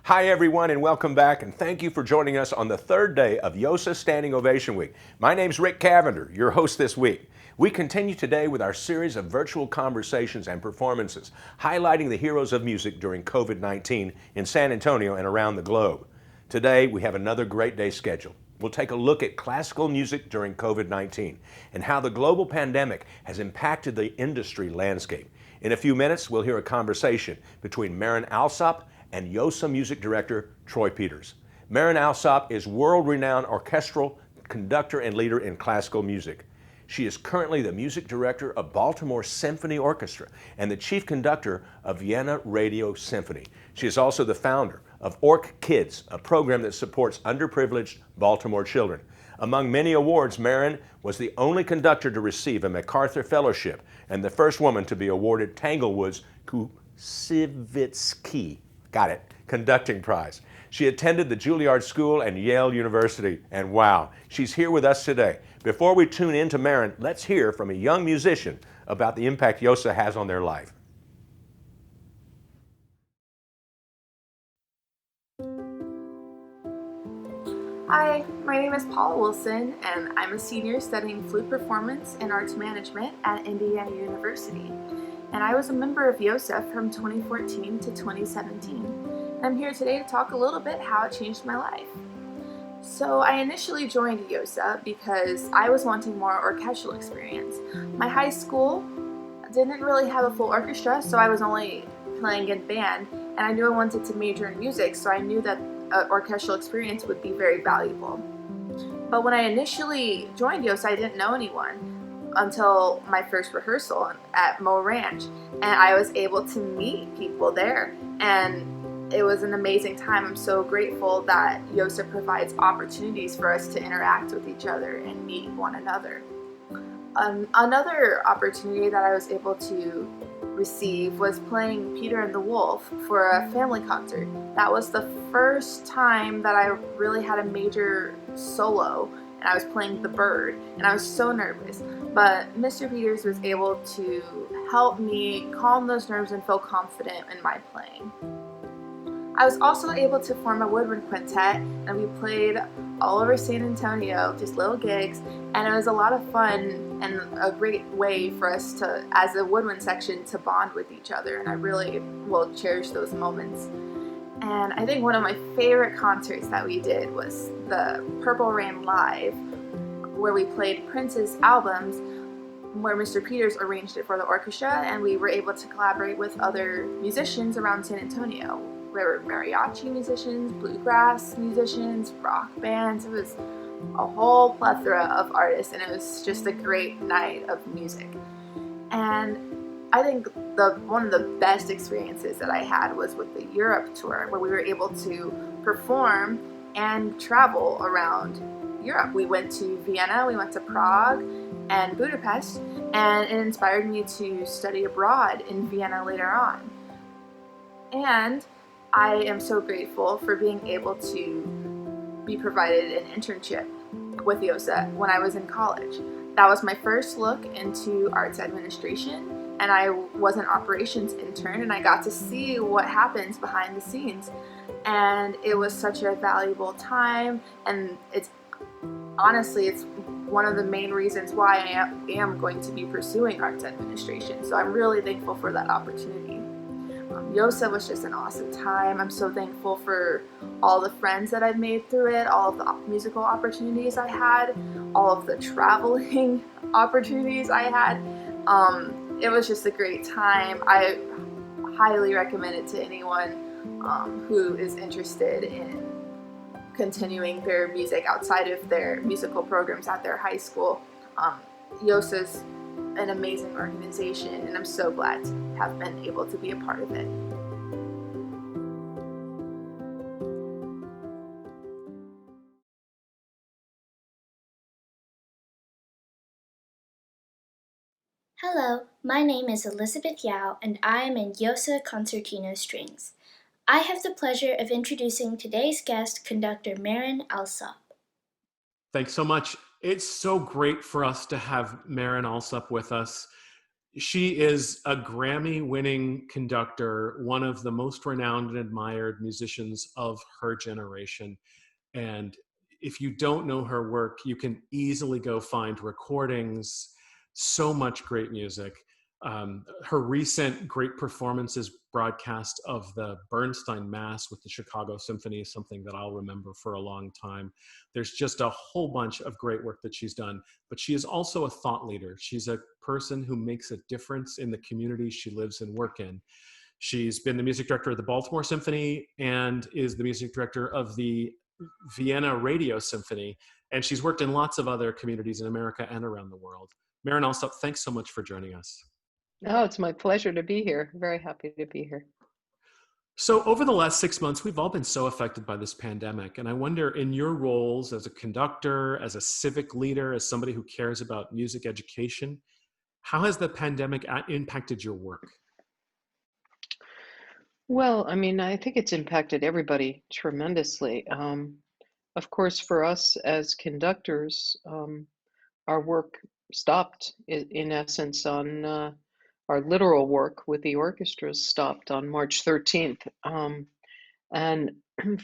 Hi, everyone, and welcome back, and thank you for joining us on the third day of YOSA Standing Ovation Week. My name's Rick Cavender, your host this week. We continue today with our series of virtual conversations and performances, highlighting the heroes of music during COVID-19 in San Antonio and around the globe. Today, we have another great day scheduled. We'll take a look at classical music during COVID-19 and how the global pandemic has impacted the industry landscape. In a few minutes, we'll hear a conversation between Marin Alsop and YOSA Music Director Troy Peters. Marin Alsop is world-renowned orchestral conductor and leader in classical music. She is currently the music director of Baltimore Symphony Orchestra and the chief conductor of Vienna Radio Symphony. She is also the founder of Orc Kids, a program that supports underprivileged Baltimore children. Among many awards, Marin was the only conductor to receive a MacArthur Fellowship and the first woman to be awarded Tanglewood's Kusivitsky conducting prize. She attended the Juilliard School and Yale University, and wow, she's here with us today. Before we tune in to Marin, let's hear from a young musician about the impact YOSA has on their life. Hi, my name is Paula Wilson, and I'm a senior studying flute performance and arts management at Indiana University. And I was a member of YOSA from 2014 to 2017. I'm here today to talk a little bit how it changed my life. So I initially joined YOSA because I was wanting more orchestral experience. My high school didn't really have a full orchestra, so I was only playing in band, and I knew I wanted to major in music, so I knew that orchestral experience would be very valuable. But when I initially joined YOSA, I didn't know anyone until my first rehearsal at Mo Ranch, and I was able to meet people there, and it was an amazing time. I'm so grateful that YOSA provides opportunities for us to interact with each other and meet one another. Another opportunity that I was able to receive was playing Peter and the Wolf for a family concert. That was the first time that I really had a major solo, and I was playing the bird, and I was so nervous. But Mr. Peters was able to help me calm those nerves and feel confident in my playing. I was also able to form a woodwind quintet, and we played all over San Antonio, just little gigs, and it was a lot of fun and a great way for us to, as a woodwind section, to bond with each other, and I really will cherish those moments. And I think one of my favorite concerts that we did was the Purple Rain Live, where we played Prince's albums, where Mr. Peters arranged it for the orchestra, and we were able to collaborate with other musicians around San Antonio. There were mariachi musicians, bluegrass musicians, rock bands. It was a whole plethora of artists, and it was just a great night of music. And I think one of the best experiences that I had was with the Europe tour, where we were able to perform and travel around Europe. We went to Vienna, we went to Prague and Budapest, and it inspired me to study abroad in Vienna later on. And I am so grateful for being able to be provided an internship with YOSA when I was in college. That was my first look into arts administration, and I was an operations intern, and I got to see what happens behind the scenes. And it was such a valuable time, and it's one of the main reasons why I am going to be pursuing arts administration. So I'm really thankful for that opportunity. YOSA was just an awesome time. I'm so thankful for all the friends that I've made through it, all of the musical opportunities I had, all of the traveling opportunities I had. It was just a great time. I highly recommend it to anyone who is interested in continuing their music outside of their musical programs at their high school. YOSA's an amazing organization, and I'm so glad to have been able to be a part of it. Hello, my name is Elizabeth Yao, and I am in YOSA Concertino Strings. I have the pleasure of introducing today's guest, conductor Marin Alsop. Thanks so much. It's so great for us to have Marin Alsop with us. She is a Grammy-winning conductor, one of the most renowned and admired musicians of her generation. And if you don't know her work, you can easily go find recordings, so much great music. Her recent great performances broadcast of the Bernstein Mass with the Chicago Symphony is something that I'll remember for a long time. There's just a whole bunch of great work that she's done, but she is also a thought leader. She's a person who makes a difference in the community she lives and work in. She's been the music director of the Baltimore Symphony and is the music director of the Vienna Radio Symphony, and she's worked in lots of other communities in America and around the world. Marin Alsop, thanks so much for joining us. Oh, it's my pleasure to be here. Very happy to be here. So over the last 6 months, we've all been so affected by this pandemic, and I wonder, in your roles as a conductor, as a civic leader, as somebody who cares about music education, how has the pandemic impacted your work? Well, I mean, I think it's impacted everybody tremendously. Of course, for us as conductors, our work stopped in essence on our literal work with the orchestras stopped on March 13th. And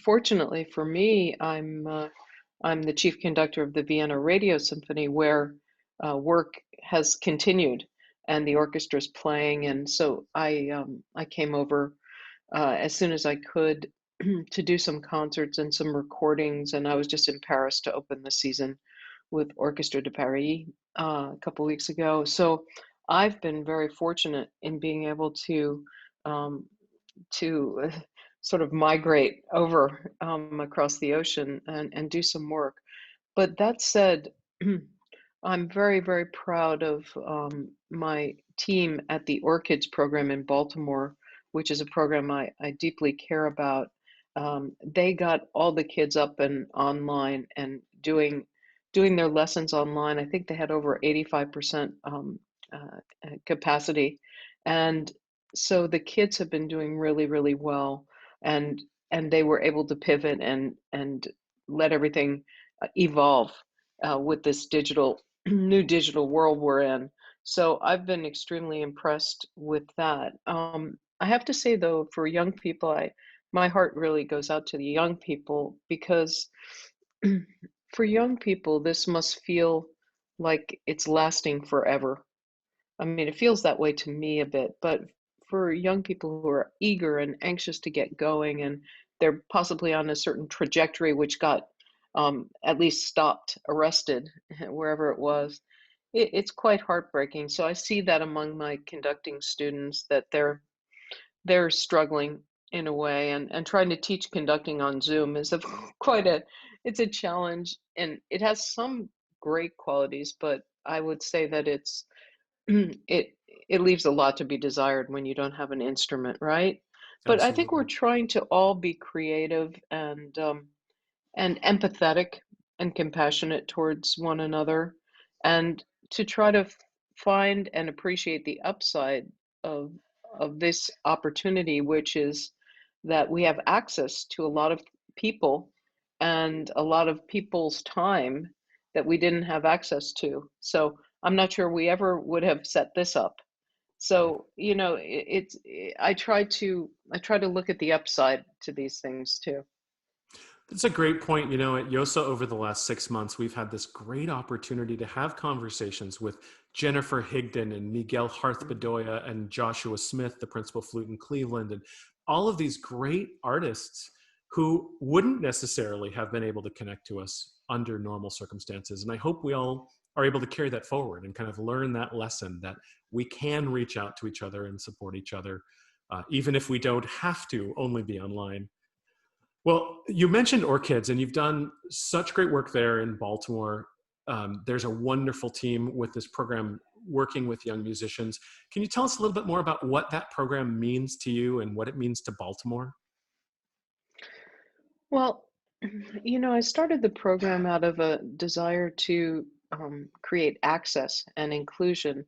fortunately for me, I'm the chief conductor of the Vienna Radio Symphony, where work has continued and the orchestra's playing. And so I came over as soon as I could to do some concerts and some recordings. And I was just in Paris to open the season with Orchestre de Paris a couple weeks ago. So I've been very fortunate in being able um, to sort of migrate over across the ocean and do some work. But that said, I'm very, very proud of my team at the Orchids program in Baltimore, which is a program I deeply care about. They got all the kids up and online and doing their lessons online. I think they had over 85% capacity, and so the kids have been doing really, really well, and they were able to pivot and let everything evolve with this digital new digital world we're in. So I've been extremely impressed with that. I have to say though, for young people, my heart really goes out to the young people because for young people, this must feel like it's lasting forever. I mean, it feels that way to me a bit, but for young people who are eager and anxious to get going, and they're possibly on a certain trajectory which got at least stopped, arrested, wherever it was, it's quite heartbreaking. So I see that among my conducting students that they're struggling in a way, and trying to teach conducting on Zoom is a quite a it's a challenge, and it has some great qualities, but I would say that it it leaves a lot to be desired when you don't have an instrument, right? But I think we're Absolutely. trying to all be creative and empathetic and compassionate towards one another, and to try to find and appreciate the upside of this opportunity, which is that we have access to a lot of people and a lot of people's time that we didn't have access to. So I'm not sure we ever would have set this up. So, you know, I try to look at the upside to these things too. That's a great point. You know, at YOSA over the last 6 months, we've had this great opportunity to have conversations with Jennifer Higdon and Miguel Harth-Bedoya and Joshua Smith, the principal flute in Cleveland, and all of these great artists who wouldn't necessarily have been able to connect to us under normal circumstances. And I hope we all are able to carry that forward and kind of learn that lesson that we can reach out to each other and support each other, even if we don't have to only be online. Well, you mentioned Orchids, and you've done such great work there in Baltimore. There's a wonderful team with this program working with young musicians. Can you tell us a little bit more about what that program means to you and what it means to Baltimore? Well, you know, I started the program out of a desire to create access and inclusion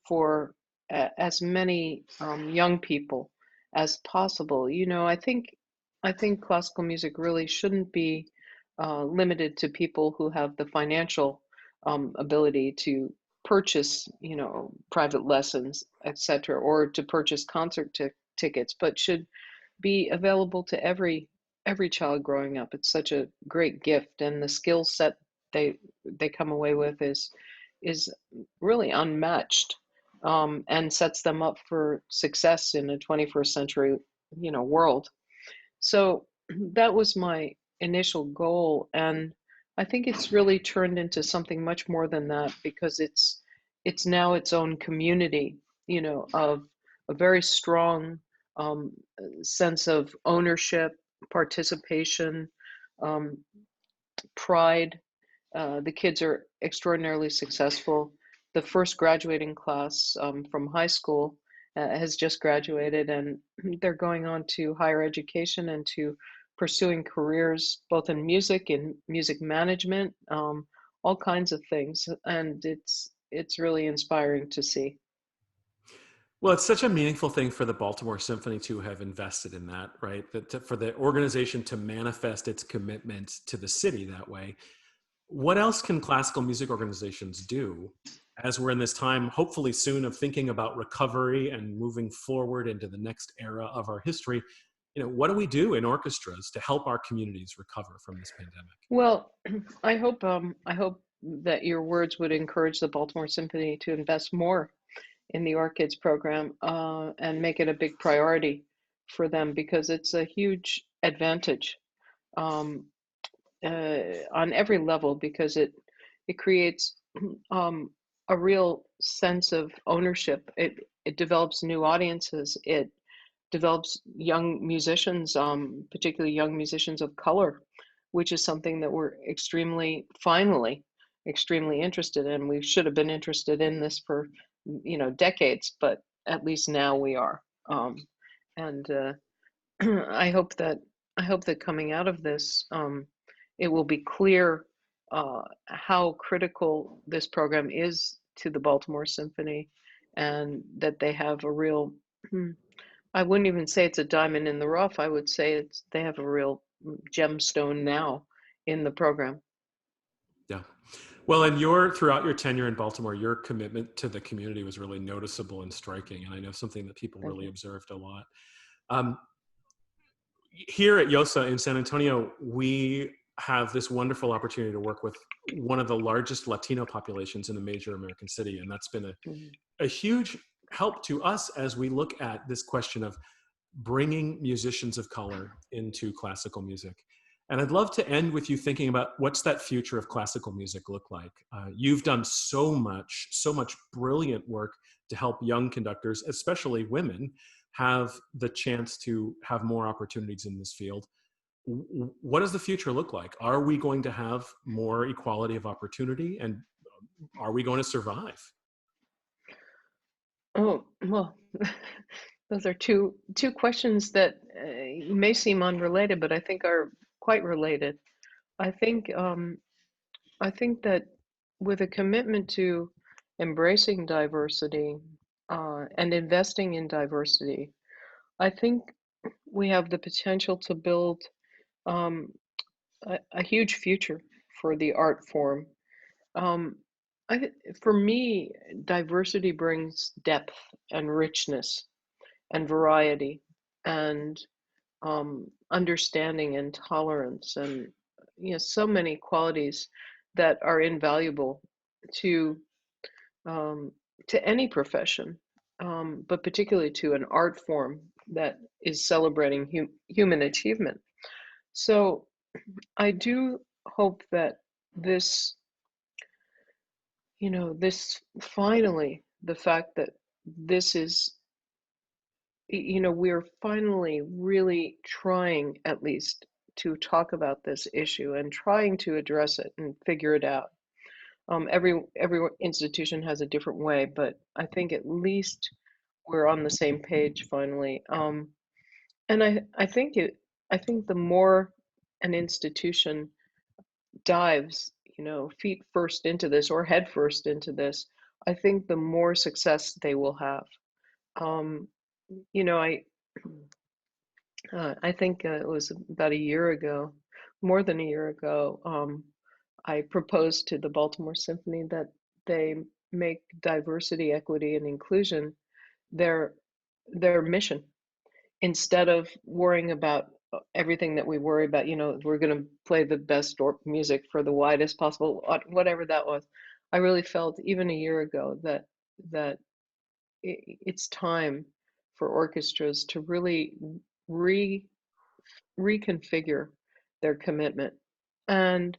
for as many young people as possible. You know, I think classical music really shouldn't be limited to people who have the financial ability purchase, private lessons, etc., or to purchase concert tickets, but should be available to every child growing up. It's such a great gift, and the skill set they come away with is really unmatched, and sets them up for success in a 21st century, world. So that was my initial goal, and I think it's really turned into something much more than that, because it's now its own community, of a very strong um, sense of ownership, participation, um, pride. The kids are extraordinarily successful. The first graduating class from high school has just graduated, and they're going on to higher education and to pursuing careers both in music and music management, all kinds of things, and it's really inspiring to see. Well, it's such a meaningful thing for the Baltimore Symphony to have invested in that, right? For the organization to manifest its commitment to the city that way. What else can classical music organizations do as we're in this time, hopefully soon, of thinking about recovery and moving forward into the next era of our history? What do we do in orchestras to help our communities recover from this pandemic? Well, I hope that your words would encourage the Baltimore Symphony to invest more in the Orchids program, and make it a big priority for them, because it's a huge advantage, um, on every level, because it creates um, a real sense of ownership. It develops new audiences. It develops young musicians, particularly young musicians of color, which is something that we're finally extremely interested in. We should have been interested in this for, decades, but at least now we are. And I hope that coming out of this, it will be clear how critical this program is to the Baltimore Symphony, and that they have a real, I wouldn't even say it's a diamond in the rough. I would say they have a real gemstone now in the program. Yeah. Well, and throughout your tenure in Baltimore, your commitment to the community was really noticeable and striking, and I know something that people Thank really you. observed a lot. Um, Here at YOSA in San Antonio, we have this wonderful opportunity to work with one of the largest Latino populations in a major American city, and that's been Mhm. a huge help to us as we look at this question of bringing musicians of color into classical music. And I'd love to end with you thinking about what's that future of classical music look like. You've done so much brilliant work to help young conductors, especially women, have the chance to have more opportunities in this field. What does the future look like? Are we going to have more equality of opportunity, and are we going to survive? Oh, well, those are two questions that may seem unrelated, but I think are quite related. I think I think that with a commitment to embracing diversity, and investing in diversity, I think we have the potential to build um, a huge future for the art form. Um, for me, diversity brings depth and richness and variety and understanding and tolerance, and so many qualities that are invaluable to um, any profession, but particularly to an art form that is celebrating human achievement. So I do hope that this, this finally, the fact that this is, we're finally really trying, at least, to talk about this issue and trying to address it and figure it out. Every institution has a different way, but I think at least we're on the same page finally. And I think the more an institution dives, feet first into this or head first into this, I think the more success they will have. Um, you know, I think it was about a year ago, more than a year ago, I proposed to the Baltimore Symphony that they make diversity, equity, and inclusion their mission, instead of worrying about everything that we worry about. We're going to play the best music for the widest possible, whatever that was. I really felt even a year ago that it's time for orchestras to really re reconfigure their commitment. And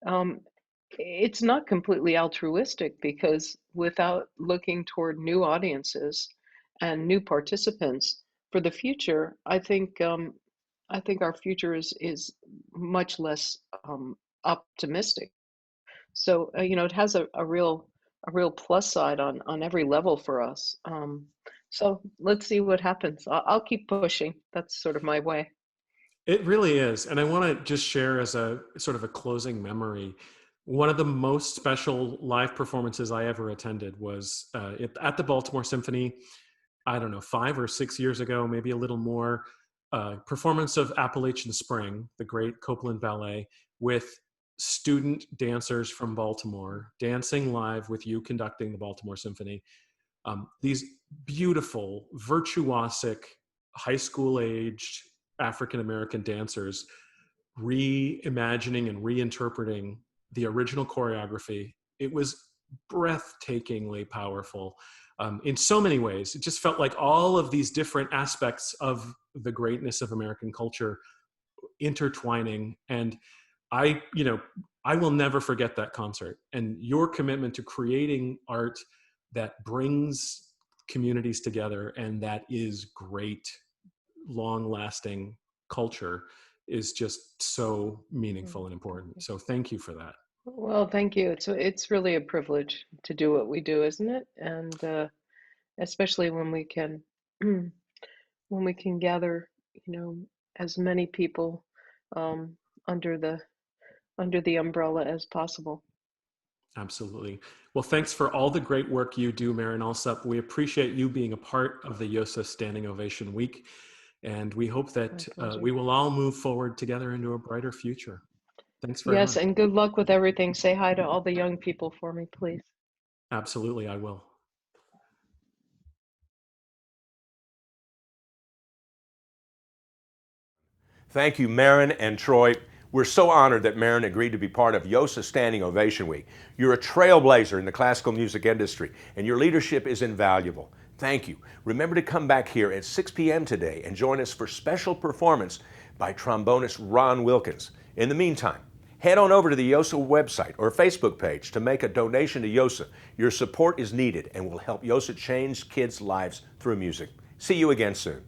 um, it's not completely altruistic, because without looking toward new audiences and new participants for the future, I think our future is much less optimistic. So it has a real plus side on every level for us. So let's see what happens. I'll keep pushing. That's sort of my way. It really is. And I want to just share as a sort of a closing memory. One of the most special live performances I ever attended was at the Baltimore Symphony, I don't know, 5 or 6 years ago, maybe a little more, performance of Appalachian Spring, the great Copeland ballet, with student dancers from Baltimore dancing live with you conducting the Baltimore Symphony. These beautiful, virtuosic, high school aged African-American dancers reimagining and reinterpreting the original choreography. It was breathtakingly powerful in so many ways. It just felt like all of these different aspects of the greatness of American culture intertwining. And I will never forget that concert. And your commitment to creating art that brings communities together and that is great, long-lasting culture is just so meaningful and important. So thank you for that. Well, thank you. It's really a privilege to do what we do, isn't it? And especially when we can when we can gather, as many people um, under the umbrella as possible. Absolutely. Well, thanks for all the great work you do, Marin Alsop. We appreciate you being a part of the YOSA Standing Ovation Week, and we hope that we will all move forward together into a brighter future. Thanks very Yes, much. and good luck with everything. Say hi to all the young people for me, please. Absolutely, I will. Thank you, Marin and Troy. We're so honored that Marin agreed to be part of YOSA Standing Ovation Week. You're a trailblazer in the classical music industry, and your leadership is invaluable. Thank you. Remember to come back here at 6 p.m. today and join us for special performance by trombonist Ron Wilkins. In the meantime, head on over to the YOSA website or Facebook page to make a donation to YOSA. Your support is needed and will help YOSA change kids' lives through music. See you again soon.